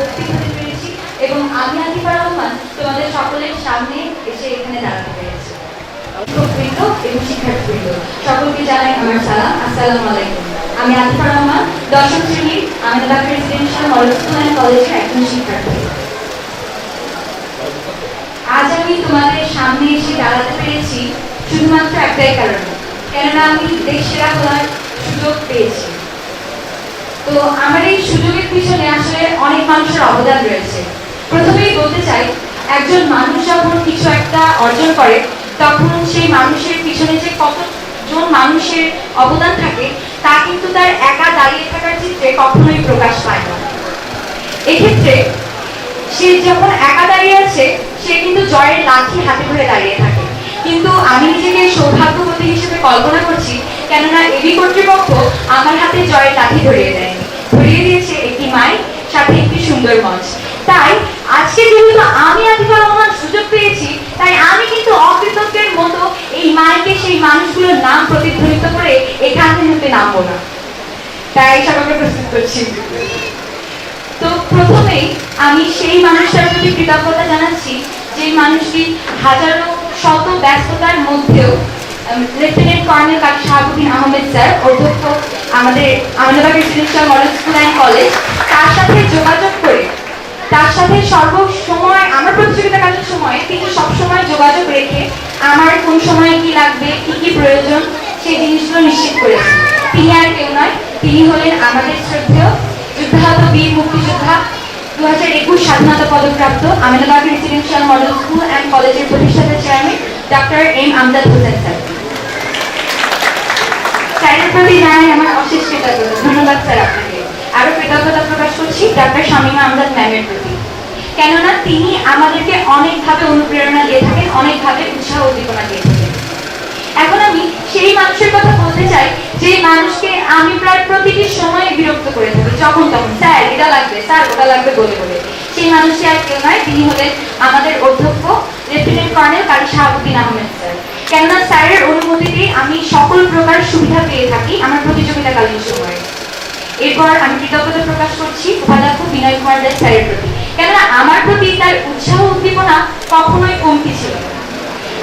উপস্থিত হতে পেরেছি এবং আমি আতিফা রহমান তোমাদের সকলের সামনে এসে এখানে দাঁড়াতে পেরেছি। শিক্ষকবৃন্দ এবং শিক্ষার্থীবৃন্দ সকলকে জানাই আমার সালাম, আসসালামু আলাইকুম। আমি আতিফা রহমান, দশম শ্রেণীর আমিনাবাগ রেসিডেন্সিয়াল মডেল স্কুল অ্যান্ড কলেজের একজন শিক্ষার্থী। আজ আমি তোমাদের সামনে এসে দাঁড়াতে পেরেছি শুধুমাত্র একটাই কারণে, কেননা আমি দেশ সেরা হওয়ার সুযোগ পেয়েছি। তো আমার এই সুযোগের পিছনে আসলে অনেক মানুষের অবদান রয়েছে। প্রথমেই বলতে চাই, একজন মানুষ যখন কিছু একটা অর্জন করে তখন সেই মানুষের পিছনে যে কতজন মানুষের অবদান থাকে তা কিন্তু তার একা দাঁড়িয়ে থাকার চিত্রে কখনোই প্রকাশ পায় না। এক্ষেত্রে সে যখন একা দাঁড়িয়ে আছে সে কিন্তু জয়ের লাঠি হাতে ধরে দাঁড়িয়ে থাকে। কিন্তু আমি নিজেকে সৌভাগ্যবতী হিসেবে কল্পনা করছি, কেননা এবি কর্তৃপক্ষ আমার হাতে জয়ের লাঠি ধরিয়ে দেয়নি, ধরিয়ে দিয়েছে একটি মাইক, সাথে একটি সুন্দর মঞ্চ। তাই আজকে যেহেতু আমি আতিফা রহমান সুযোগ পেয়েছি, তাই আমি কিন্তু অকৃতজ্ঞের মতো এই মাইকে সেই মানুষগুলোর নাম প্রতিধ্বনিত করে এখান থেকে নামবো না। তাই সবাইকে প্রস্তুত করছি। তো প্রথমেই আমি সেই মানুষটার প্রতি কৃতজ্ঞতা জানাচ্ছি যে মানুষটি হাজারো শত ব্যস্ততার মধ্যেও lieutenant colonel Kazi Shahabuddin Ahmed sir, অধ্যক্ষ আমাদের Aminabag residential model school and college, তার সাথে যোগাযোগ করে, তার সাথে সর্বসময় আমার প্রতিযোগিতাকালীন সময়ে তিনি সবসময় যোগাযোগ রেখে আমার কোন সময় কি লাগবে, কি কি প্রয়োজন সেই জিনিসগুলো নিশ্চিত করেছেন। তিনি আর কেউ নয়, তিনি হলেন আমাদের শ্রদ্ধেয় যুদ্ধাহত বীর মুক্তিযোদ্ধা, 2021 স্বাধীনতা পদকপ্রাপ্ত Aminabag residential model school and কলেজের প্রতিষ্ঠাতা chairman doctor M Amjad Hossain sir. স্যারের প্রতি জানাই আমার অশেষ কৃতজ্ঞতা। ধন্যবাদ স্যার আপনাকে। আরো কৃতজ্ঞতা প্রকাশ করছি ডক্টর শামীমা আমজাদ ম্যামের প্রতি, কেননা তিনি আমাদেরকে অনেকভাবে অনুপ্রেরণা দিয়ে থাকেন, অনেকভাবে উৎসাহ উদ্দীপনা দিয়ে থাকেন। এখন আমি সেই মানুষের কথা বলতে চাই যে মানুষকে আমি প্রায় প্রতিটি সময়ে বিরক্ত করে থাকি, যখন তখন স্যার এটা লাগবে, স্যার ওটা লাগবে বলে বলে। সেই মানুষটি আর কেউ নয়, তিনি হলেন আমাদের অধ্যক্ষ lieutenant colonel Kazi Shahabuddin Ahmed sir. কেননা স্যারের অনুমতিতে আমি সকল প্রকার সুবিধা পেয়ে থাকি আমার প্রতিযোগিতাকালীন সময়ে। এরপর আমি কৃতজ্ঞতা প্রকাশ করছি উপাধ্যক্ষ বিনয় কুমার দাস স্যারের প্রতি, কেননা আমার প্রতি তার উৎসাহ উদ্দীপনা কখনোই কমতি ছিল না।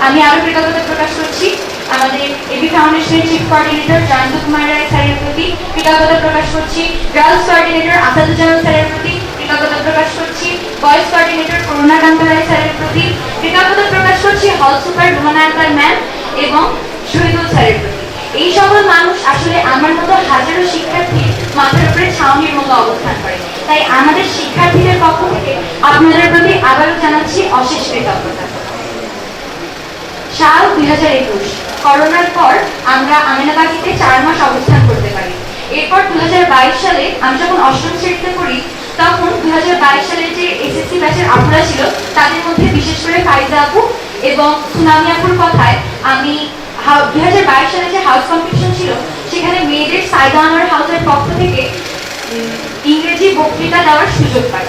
আমি আরো কৃতজ্ঞতা প্রকাশ করছি আমাদের এবি ফাউন্ডেশনের চিফ কোঅর্ডিনেটর জয়ন্ত কুমার রায় স্যারের প্রতি, কৃতজ্ঞতা প্রকাশ করছি গার্লস কোঅর্ডিনেটর আসাদুজ্জামান স্যারের প্রতি, কৃতজ্ঞতা প্রকাশ করছি বয়েজ কোঅর্ডিনেটর করুণাকান্ত রায় স্যারের প্রতি, কৃতজ্ঞতা প্রকাশ করছি হল সুপার রুমানায়তার ম্যাম এবং শহীদুল স্যারের প্রতি। এই সকল মানুষ আসলে আমার মতো হাজারো শিক্ষার্থীর মাথার উপরে ছাউনির মতো অবস্থান করে। তাই আমাদের শিক্ষার্থীদের পক্ষ থেকে আপনাদের প্রতি আবারও জানাচ্ছি অশেষ কৃতজ্ঞতা। সাল 2021, করোনার পর আমরা আমিনাবাগীতে 4 মাস অবস্থান করতে পারি। এরপর 2022 সালে আমি যখন অষ্টম শ্রেণীতে পড়ি, তখন 2022 সালে যে এসএসসি ব্যাচের আপুরা ছিল তাদের মধ্যে বিশেষ করে ফাইজা আপু এবং সুনামি আপুর কথায় আমি 2022 সালে যে হাউস কম্পিটিশন ছিল সেখানে মেয়েদের সাইদা আনোয়ার হাউসের পক্ষ থেকে ইংরেজি বক্তৃতা দেওয়ার সুযোগ পাই,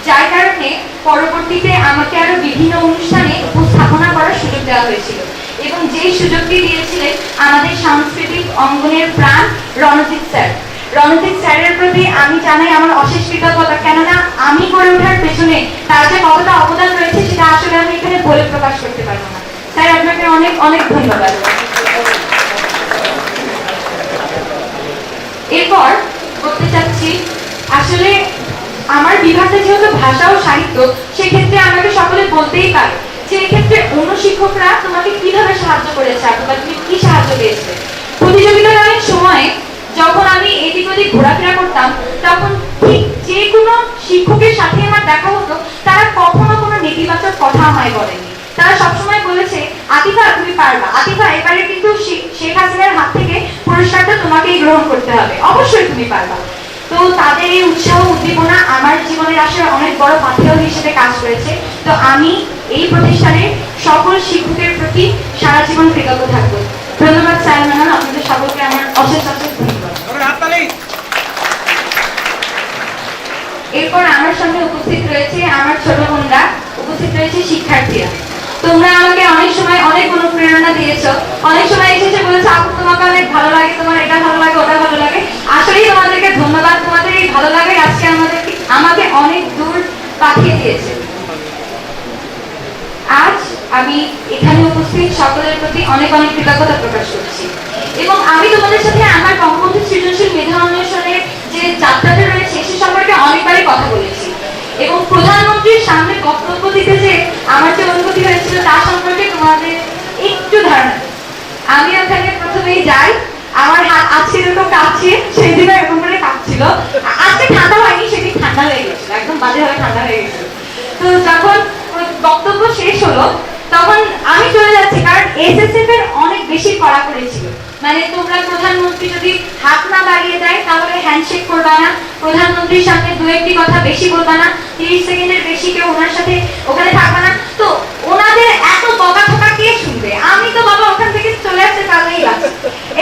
যার কারণে পরবর্তীতে আমাকে আরো বিভিন্ন অনুষ্ঠানে উপস্থাপনা করার সুযোগ দেওয়া হয়েছিল। এবং যেই সুযোগটি দিয়েছিলেন আমাদের সাংস্কৃতিক অঙ্গনের প্রাণ রণজিৎ স্যার। রণজিৎ স্যারের প্রতি আমি জানাই আমার অশেষ কৃতজ্ঞতা, কেননা আমি গড়ে ওঠার পেছনে তার যে কতটা অবদান রয়েছে সেটা আসলে আমি এখানে বলে প্রকাশ করতে পারবো না। স্যার আপনাকে অনেক অনেক ধন্যবাদ। এরপর বলতে চাচ্ছি, আসলে আমার বিভাগটা যেহেতু ভাষা ও সাহিত্য, সেক্ষেত্রে আমাকে সকলে বলতেই পারে যে এক্ষেত্রে অন্য শিক্ষকরা তোমাকে কিভাবে সাহায্য করেছে অথবা তুমি কি সাহায্য পেয়েছে। প্রতিযোগিতাকালীন সময়ে যখন আমি এদিক ওদিক ঘোরাফেরা করতাম, তখন ঠিক যে কোনো শিক্ষকের সাথে আমার দেখা হতো, তারা কখনো কোনো নেতিবাচক কথা আমায় বলেনি। তারা সবসময় বলেছে, আতিফা তুমি পারবা, আতিফা এবারে কিন্তু শেখ হাসিনার হাত থেকে পুরস্কারটা তোমাকেই গ্রহণ করতে হবে, অবশ্যই তুমি পারবা। তো তাদের এই উৎসাহ উদ্দীপনা আমার জীবনের আসলে অনেক বড় পাথেয় হিসেবে কাজ করেছে। তো আমি এই প্রতিষ্ঠানের সকল শিক্ষকের প্রতি সারা জীবন কৃতজ্ঞ থাকবো। ধন্যবাদ স্যার ম্যাডাম, আপনাদের সকলকে আমার অশেষ অশেষ ধন্যবাদ। এরপর আমার সঙ্গে উপস্থিত রয়েছে আমার ছোট বোনরা, উপস্থিত রয়েছে শিক্ষার্থীরা। তোমরা আমাকে অনেক সময় অনেক অনুপ্রেরণা দিয়েছো, অনেক সময় এসেছে বলেছো আপু তোমাকে অনেক ভালো লাগে, তোমার এটা ভালো লাগে, ওটা ভালো লাগে। আসলেই তোমাদেরকে ধন্যবাদ, তোমাদের এই ভালো লাগে আজকে আমাকে অনেক দূর কৃতজ্ঞতা প্রকাশ করছি। এবং আমি তোমাদের সাথে আমার বঙ্গবন্ধু সৃজনশীল মেধা অন্বেষণের যে যাত্রাটা রয়েছে সে সম্পর্কে অনেকবারই কথা বলেছি, এবং প্রধানমন্ত্রীর সামনে বক্তব্য দিতে যে আমার যে অনুভূতি হয়েছিল তার সম্পর্কে তোমাদের একটু ধারণা। আমি ওখানে প্রথমেই যাই, আমার হাত আজকে এরকম কাঁপছে, সেই দিনও এরকম করে কাঁপছিল। আজকে ঠান্ডা হয়নি, সেদিন ঠান্ডা হয়ে গেছিল, একদম বাজেভাবে ঠান্ডা হয়ে গেছিল। তো যখন বক্তব্য শেষ হলো তখন আমি চলে যাচ্ছি, কারণ এসএসএফ এর অনেক বেশি কড়া করেছিল, মানে তোমরা প্রধানমন্ত্রী যদি হাত না বাড়িয়ে দেয় তাহলে হ্যান্ডশেক করবা না, প্রধানমন্ত্রীর সামনে দু একটি কথা বেশি বলবা না, 30 সেকেন্ডের বেশি কেউ ওনার সাথে ওখানে থাকবা না। তো ওনাদের এত বকা ঠকা কে শুনবে? আমি তো বাবা ওখান থেকে চলে আসতে পারলেই বাঁচি।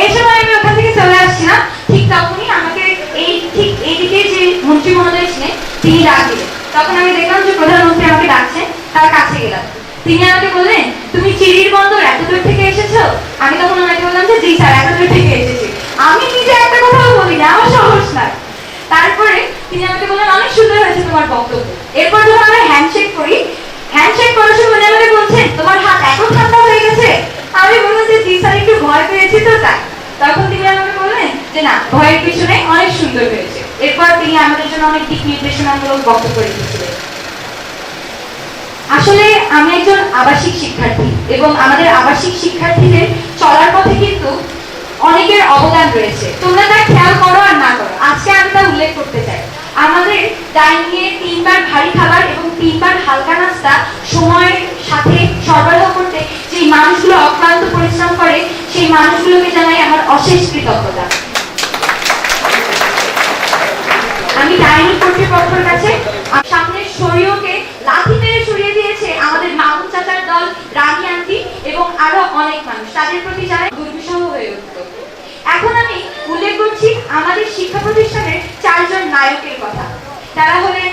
এই সময় আমি ওখান থেকে চলে আসছি না, ঠিক তখনই আমাকে ঠিক এইদিকে যে মন্ত্রী মহোদয় ছিলেন তিনি ডাক দিলেন। তখন আমি দেখলাম যে প্রধানমন্ত্রী আমাকে ডাকছেন, তার কাছে গেলাম। তিনি আমাকে বললেন, তুমি চিড়ির বন্দর এত দূর থেকে এসেছো? আমি তখন ওনাকে বললাম যে জি স্যার, এত দূর থেকে এসেছি। আমি নিজে একটা কথাও বলি না, আমার সাহস নাই। তারপরে তিনি আমাকে বললেন, অনেক সুন্দর হয়েছে তোমার বক্তব্য। এরপর যখন আমরা হ্যান্ডশেক করি, হ্যান্ডশেক করার সময় উনি আমাকে বলছেন, তোমার হাত এত ঠান্ডা হয়ে গেছে? আমি বললাম যে জি স্যার, একটু ভয় পেয়েছি তো তাই। তখন তিনি আমাকে বললেন যে না, ভয়ের পিছনে অনেক সুন্দর হয়েছে। এরপর তিনি আমাদের জন্য অনেক দিক নির্দেশনামূলক বক্তব্য রেখেছিলেন। আসলে আমি একজন আবাসিক শিক্ষার্থী, এবং আমাদের আবাসিক শিক্ষার্থীদের চলার পথে কিন্তু অনেকের অবদান রয়েছে। তোমরা তা খেয়াল করো আর না করো, আজকে আমি তা উল্লেখ করতে চাই। আমাদের ডাইনিংয়ে 3 বার ভারী খাবার এবং 3 বার হালকা নাস্তা সময়ের সাথে সরবরাহ করতে যে মানুষগুলো অক্লান্ত পরিশ্রম করে, সেই মানুষগুলোকে জানাই আমার অশেষ কৃতজ্ঞতা। আমি ডাইনিং কর্তৃপক্ষের কাছে সামনের শরীয়কে লাথি মেরে সরিয়ে দিয়েছে আমাদের মামুন চাচার দল, রানী আন্টি এবং আরো অনেক মানুষ, তাদের প্রতি জানাই দুর্বিষহ হয়ে উঠত। এখন আমি উল্লেখ করছি আমাদের শিক্ষা প্রতিষ্ঠানের 4 জন নায়কের কথা। তারা হলেন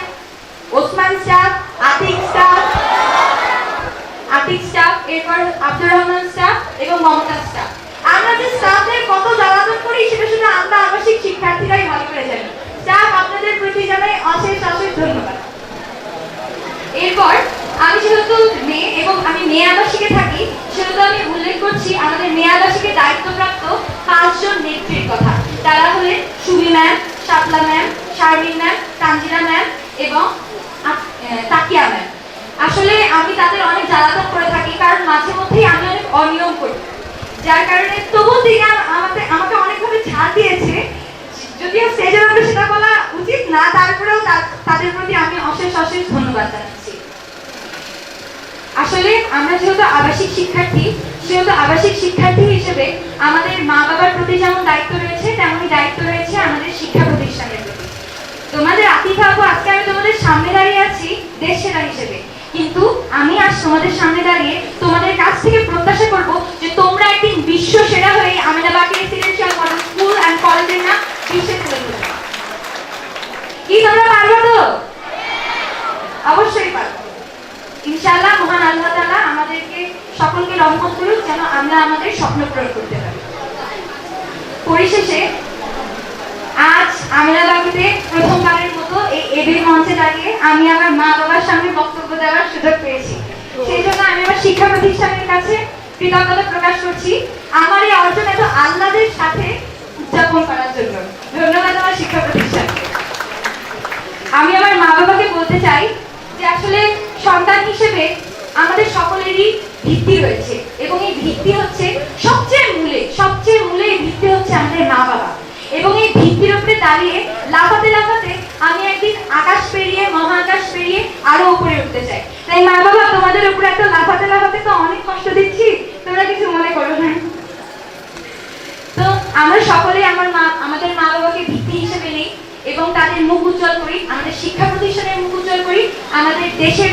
ওসমান স্টাফ, আতিক স্টাফ, এরপর আব্দুর রহমান স্টাফ এবং মমতাজ স্টাফ। আমরা যে স্টাফদের কত জ্বালাতন করি সেটা শুধু আমরা আবাসিক শিক্ষার্থীরাই ভালো করে জানি। স্টাফ, আপনাদের প্রতি জানাই অশেষ অশেষ ধন্যবাদ। এরপর আমি যেহেতু মেয়ে এবং আমি মেয়ে আবাসিকে থাকি, সেহেতু আমি উল্লেখ করছি আমাদের মেয়ে আবাসিকে দায়িত্বপ্রাপ্ত 5 জন নেত্রীর কথা। তারা হলেন Subi ma'am, Shapla ma'am, Sharmin ma'am, Tanzila ma'am এবং তাকিয়া ম্যাম। আসলে আমি তাদের অনেক জ্বালাতন করে থাকি, কারণ মাঝে মধ্যেই আমি অনেক অনিয়ম করি, যার কারণে তবুও তিনি আমাকে অনেকভাবে ছাড় দিয়েছে, যদিও স্টেজের উপরে সেটা বলা উচিত না, তারপরেও তাদের প্রতি আমি অশেষ অশেষ ধন্যবাদ জানাচ্ছি। আসলে আমরা যেহেতু আবাসিক শিক্ষার্থী হিসেবে আমাদের মা বাবার প্রতি যেমন দায়িত্ব রয়েছে, তেমনই দায়িত্ব রয়েছে আমাদের শিক্ষা প্রতিষ্ঠানের প্রতি। তোমাদের আতিথা আপু, আজকে আমি তোমাদের সামনে দাঁড়িয়ে আছি দেশ সেরা হিসেবে, কিন্তু আমি আজ তোমাদের সামনে দাঁড়িয়ে তোমাদের কাছ থেকে প্রত্যাশা করব যে তোমরা একদিন বিশ্ব সেরা হয়ে আমিনা বাকি রেসিডেন্সিয়াল মডেল স্কুল অ্যান্ড কলেজের নাম বিশ্বে তুলে ধরবে। কি তোমরা পারবে তো? অবশ্যই পারবে ইনশাআল্লাহ। মহান আল্লাহ তাআলা আমাদেরকে সকলকে রহমত করুক যেন আমরা আমাদের স্বপ্ন পূরণ করতে পারি। পরিশেষে আজ আমিনা বাকিতে প্রথমবারের মতো এই এবির মঞ্চে দাঁড়িয়ে আমি আমার মা বাবার সামনে বক্তব্য দেওয়ার সুযোগ পেয়েছি। সেই জন্য আমি আমার শিক্ষা প্রতিষ্ঠানের কাছে কৃতজ্ঞতা প্রকাশ করছি আমার এই অর্জন এত আহ্লাদের সাথে উদযাপন করার জন্য। ধন্যবাদ আমার শিক্ষা প্রতিষ্ঠানকে। আমি আমার মা বাবাকে বলতে চাই যে আসলে সন্তান হিসেবে আমাদের সকলেরই ভিত্তি রয়েছে, এবং এই ভিত্তি হচ্ছে সবচেয়ে মূলে এই ভিত্তি হচ্ছে আমাদের মা বাবা। এবং এই ভিত্তির উপরে দাঁড়িয়ে লাফাতে লাফাতে আমি একদিন আকাশ পেরিয়ে, মহাকাশ পেরিয়ে আরো উপরে উঠতে চাই। তাই মা বাবা, তোমাদের উপরে এত লাফাতে লাফাতে তো অনেক কষ্ট দিচ্ছি, তোমরা কিছু মনে করো না। তো আমরা সকলে আমাদের মা বাবাকে ভিত্তি হিসেবে নিই এবং তাদের মুখ উজ্জ্বল করি, আমাদের শিক্ষা প্রতিষ্ঠানের মুখ উজ্জ্বল করি, আমাদের দেশের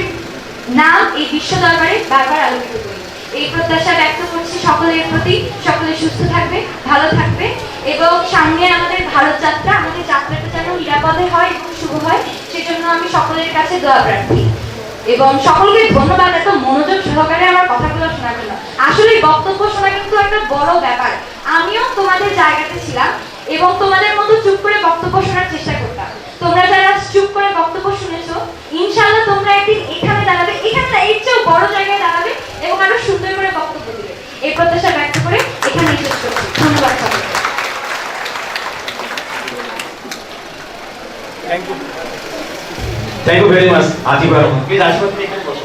নাম এই বিশ্ব দরবারে বারবার আলোকিত করি। এই প্রত্যাশা ব্যক্ত করছি সকলের প্রতি। সকলে সুস্থ থাকবে, ভালো থাকবে, এবং সামনে আমাদের ভারত যাত্রা, আমাদের যাত্রাটা যেন নিরাপদে হয় এবং শুভ হয়, সেজন্য আমি সকলের কাছে দোয়া প্রার্থী। এবং সকলকে ধন্যবাদ এত মনোযোগ সহকারে আমার কথাগুলো শোনার জন্য। আসলে বক্তব্য শোনা কিন্তু একটা বড় ব্যাপার। আমিও তোমাদের জায়গাতে ছিলাম এবং তোমাদের মতো চুপ করে বক্তব্য শোনার চেষ্টা করতাম। তোমরা যারা চুপ করে বক্তব্য শুনেছো, ইনশাআল্লাহ তোমরা একদিন এখানে দাঁড়াবে, এখানে না, এর চেয়েও বড় জায়গায় দাঁড়াবে এবং আরো সুন্দর করে বক্তব্য দিবে, এই প্রত্যাশা ব্যক্ত করে রিকোয়েস্ট করছি। ধন্যবাদ সবাইকে। Thank you very much Atifa Rahman. Please আশীর্বাদ তুমি এখানে বসো।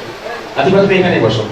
আতিফা তুমি এখানে বসো।